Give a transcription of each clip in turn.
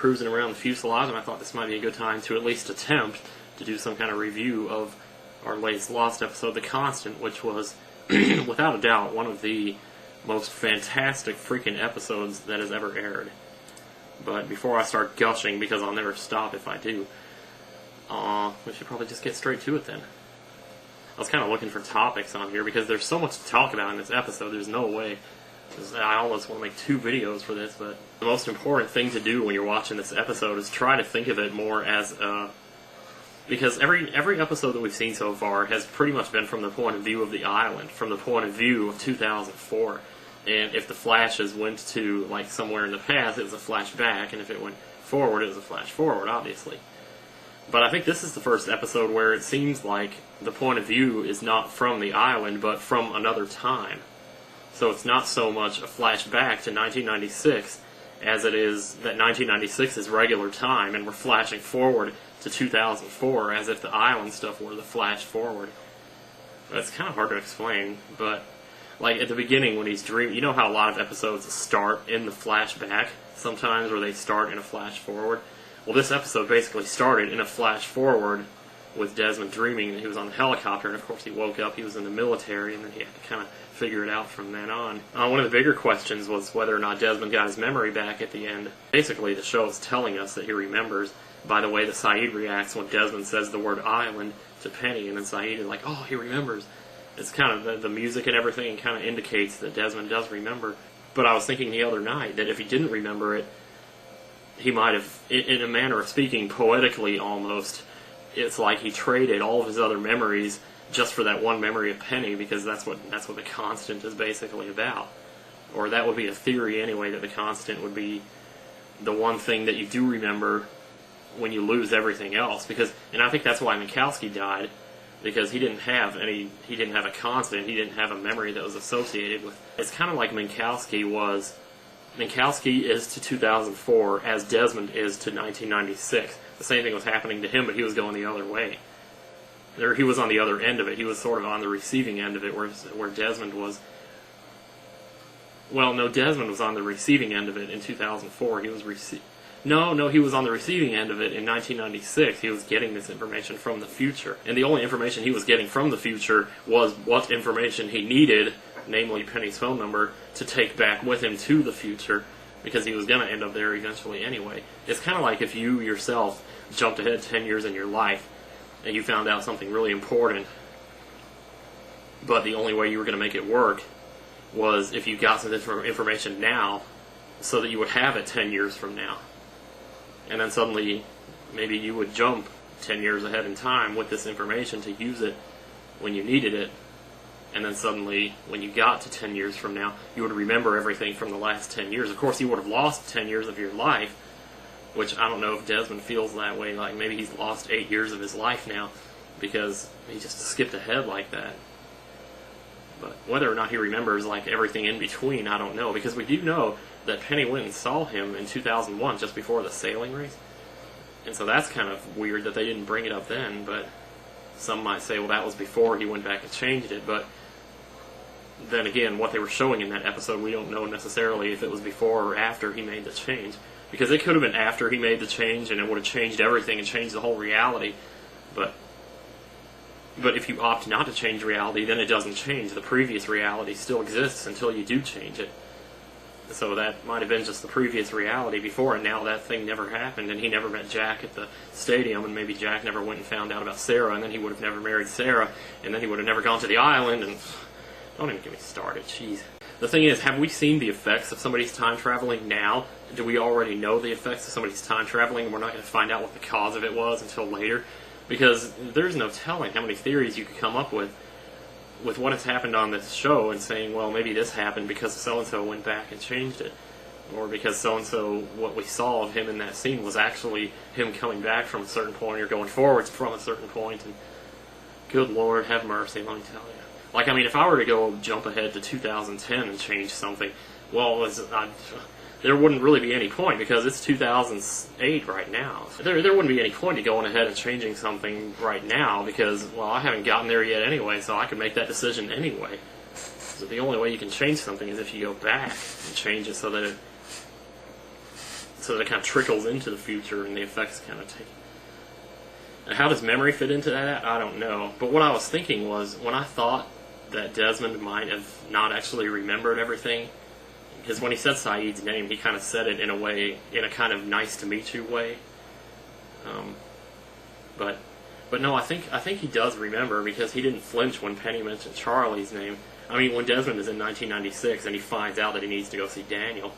cruising around the fuselage, and I thought this might be a good time to at least attempt to do some kind of review of our latest Lost episode, The Constant, which was, without a doubt, one of the most fantastic freaking episodes that has ever aired. But before I start gushing, because I'll never stop if I do, we should probably just get straight to it then. I was kind of looking for topics on here, because there's so much to talk about in this episode, there's no way. I almost want to make 2 videos for this, but the most important thing to do when you're watching this episode is try to think of it more as because every episode that we've seen so far has pretty much been from the point of view of the island, from the point of view of 2004. And if the flashes went to, like, somewhere in the past, it was a flashback, and if it went forward, it was a flash forward, obviously. But I think this is the first episode where it seems like the point of view is not from the island, but from another time. So it's not so much a flashback to 1996 as it is that 1996 is regular time, and we're flashing forward to 2004 as if the island stuff were the flash forward. That's kind of hard to explain, but like at the beginning when he's dreaming, you know how a lot of episodes start in the flashback sometimes, where they start in a flash forward? Well, this episode basically started in a flash forward with Desmond dreaming that he was on the helicopter, and of course he woke up, he was in the military, and then he had to kind of figure it out from then on. One of the bigger questions was whether or not Desmond got his memory back at the end. Basically, the show is telling us that he remembers by the way that Saeed reacts when Desmond says the word island to Penny, and then Saeed is like, oh, he remembers. It's kind of the music and everything kind of indicates that Desmond does remember. But I was thinking the other night that if he didn't remember it, he might have, in a manner of speaking, poetically almost, it's like he traded all of his other memories just for that one memory of Penny, because that's what the Constant is basically about. Or that would be a theory anyway, that the Constant would be the one thing that you do remember when you lose everything else. And I think that's why Minkowski died, because he didn't have a constant, he didn't have a memory that was associated with. It's kind of like Minkowski is to 2004 as Desmond is to 1996. The same thing was happening to him, but he was going the other way. He was on the other end of it. He was sort of on the receiving end of it, where Desmond was... Well, no, Desmond was on the receiving end of it in 2004. He was he was on the receiving end of it in 1996. He was getting this information from the future. And the only information he was getting from the future was what information he needed, namely Penny's phone number, to take back with him to the future, because he was going to end up there eventually anyway. It's kind of like if you yourself jumped ahead 10 years in your life, and you found out something really important, but the only way you were going to make it work was if you got some information now, so that you would have it 10 years from now. And then suddenly, maybe you would jump 10 years ahead in time with this information to use it when you needed it, and then suddenly, when you got to 10 years from now, you would remember everything from the last 10 years. Of course, you would have lost 10 years of your life, which I don't know if Desmond feels that way. Like, maybe he's lost 8 years of his life now, because he just skipped ahead like that. But whether or not he remembers, like, everything in between, I don't know, because we do know that Penny went and saw him in 2001, just before the sailing race. And so that's kind of weird that they didn't bring it up then, but some might say, well, that was before he went back and changed it. But then again, what they were showing in that episode, we don't know necessarily if it was before or after he made the change. Because it could have been after he made the change, and it would have changed everything and changed the whole reality. But if you opt not to change reality, then it doesn't change. The previous reality still exists until you do change it. So that might have been just the previous reality before, and now that thing never happened, and he never met Jack at the stadium, and maybe Jack never went and found out about Sarah, and then he would have never married Sarah, and then he would have never gone to the island, and don't even get me started, jeez. The thing is, have we seen the effects of somebody's time traveling now? Do we already know the effects of somebody's time traveling, and we're not going to find out what the cause of it was until later? Because there's no telling how many theories you could come up with what has happened on this show, and saying, well, maybe this happened because so-and-so went back and changed it. Or because so-and-so, what we saw of him in that scene was actually him coming back from a certain point, or going forwards from a certain point, and good Lord, have mercy, let me tell you. Like, I mean, if I were to go jump ahead to 2010 and change something, well, there wouldn't really be any point, because it's 2008 right now. There wouldn't be any point to going ahead and changing something right now, because, well, I haven't gotten there yet anyway, so I could make that decision anyway. So the only way you can change something is if you go back and change it so that so that it kind of trickles into the future, and the effects kind of take. And how does memory fit into that? I don't know. But what I was thinking was, when I thought that Desmond might have not actually remembered everything, because when he said Saeed's name, he kind of said it in a way, in a kind of nice to meet you way. But no, I think he does remember, because he didn't flinch when Penny mentioned Charlie's name. I mean, when Desmond is in 1996 and he finds out that he needs to go see Daniel,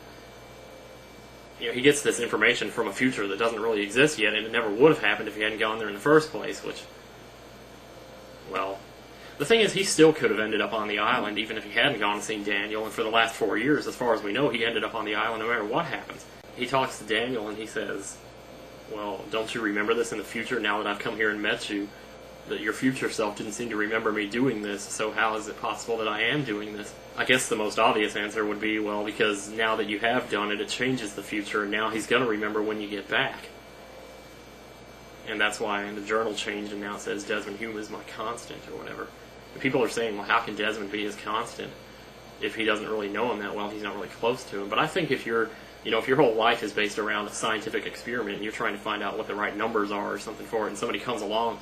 you know, he gets this information from a future that doesn't really exist yet, and it never would have happened if he hadn't gone there in the first place, which, well, the thing is, he still could have ended up on the island even if he hadn't gone and seen Daniel, and for the last 4 years, as far as we know, he ended up on the island no matter what happens. He talks to Daniel and he says, well, don't you remember this in the future now that I've come here and met you? That your future self didn't seem to remember me doing this, so how is it possible that I am doing this? I guess the most obvious answer would be, well, because now that you have done it, it changes the future, and now he's going to remember when you get back. And that's why in the journal changed, and now it says Desmond Hume is my constant, or whatever. And people are saying, well, how can Desmond be his constant if he doesn't really know him that well, he's not really close to him? But I think if you're, you know, if your whole life is based around a scientific experiment, and you're trying to find out what the right numbers are or something for it, and somebody comes along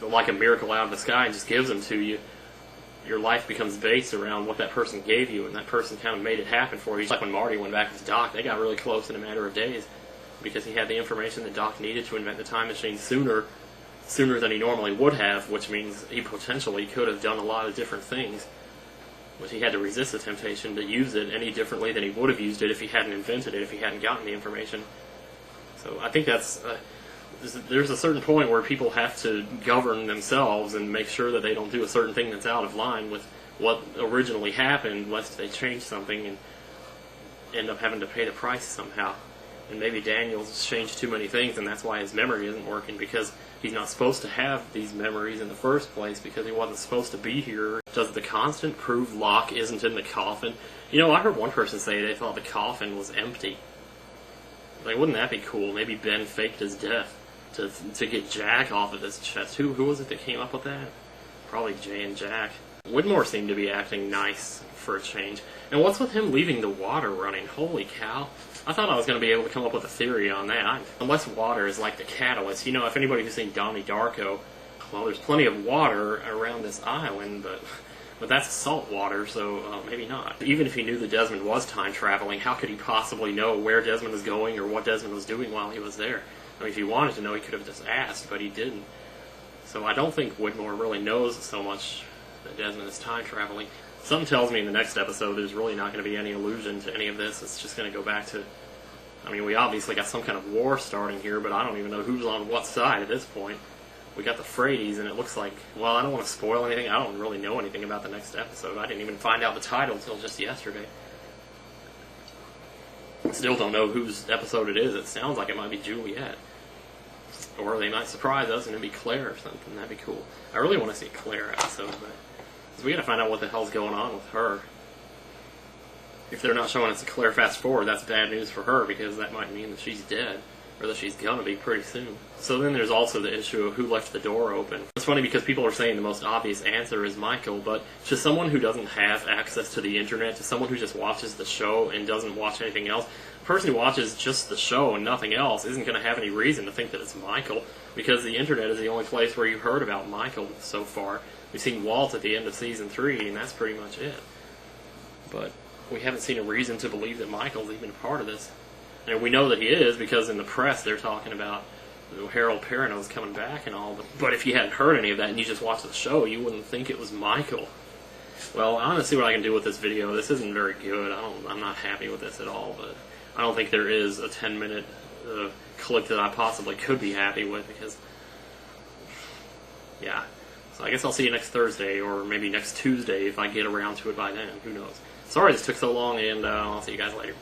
like a miracle out of the sky and just gives them to you, your life becomes based around what that person gave you, and that person kind of made it happen for you. It's like when Marty went back with Doc, they got really close in a matter of days because he had the information that Doc needed to invent the time machine sooner than he normally would have, which means he potentially could have done a lot of different things, but he had to resist the temptation to use it any differently than he would have used it if he hadn't invented it, if he hadn't gotten the information. So I think that's... there's a certain point where people have to govern themselves and make sure that they don't do a certain thing that's out of line with what originally happened, lest they change something and end up having to pay the price somehow. And maybe Daniel's changed too many things, and that's why his memory isn't working, because he's not supposed to have these memories in the first place, because he wasn't supposed to be here. Does the constant prove Locke isn't in the coffin? You know, I heard one person say they thought the coffin was empty. Like, wouldn't that be cool? Maybe Ben faked his death to get Jack off of his chest. Who was it that came up with that? Probably Jay and Jack. Widmore seemed to be acting nice for a change. And what's with him leaving the water running? Holy cow. I thought I was going to be able to come up with a theory on that. Unless water is like the catalyst. You know, if anybody who's seen Donnie Darko, well, there's plenty of water around this island, but that's salt water, so maybe not. Even if he knew that Desmond was time traveling, how could he possibly know where Desmond was going or what Desmond was doing while he was there? I mean, if he wanted to know, he could have just asked, but he didn't. So I don't think Widmore really knows so much that Desmond is time traveling. Something tells me in the next episode there's really not going to be any allusion to any of this. It's just going to go back to... I mean, we obviously got some kind of war starting here, but I don't even know who's on what side at this point. We got the Frades, and it looks like... Well, I don't want to spoil anything. I don't really know anything about the next episode. I didn't even find out the title until just yesterday. Still don't know whose episode it is. It sounds like it might be Juliet. Or they might surprise us and it'd be Claire or something. That'd be cool. I really want to see a Claire episode, but... Because we gotta find out what the hell's going on with her. If they're not showing us a Claire fast forward, that's bad news for her, because that might mean that she's dead. Or that she's gonna be pretty soon. So then there's also the issue of who left the door open. It's funny because people are saying the most obvious answer is Michael, but to someone who doesn't have access to the internet, to someone who just watches the show and doesn't watch anything else, a person who watches just the show and nothing else isn't going to have any reason to think that it's Michael, because the internet is the only place where you've heard about Michael so far. We've seen Walt at the end of Season 3, and that's pretty much it. But we haven't seen a reason to believe that Michael's even a part of this. And we know that he is, because in the press they're talking about Harold Perrineau's coming back and all. But if you hadn't heard any of that and you just watched the show, you wouldn't think it was Michael. Well, I'm going to see what I can do with this video. This isn't very good. I'm not happy with this at all, but I don't think there is a 10-minute clip that I possibly could be happy with, because, yeah. So I guess I'll see you next Thursday, or maybe next Tuesday if I get around to it by then. Who knows? Sorry this took so long, and I'll see you guys later.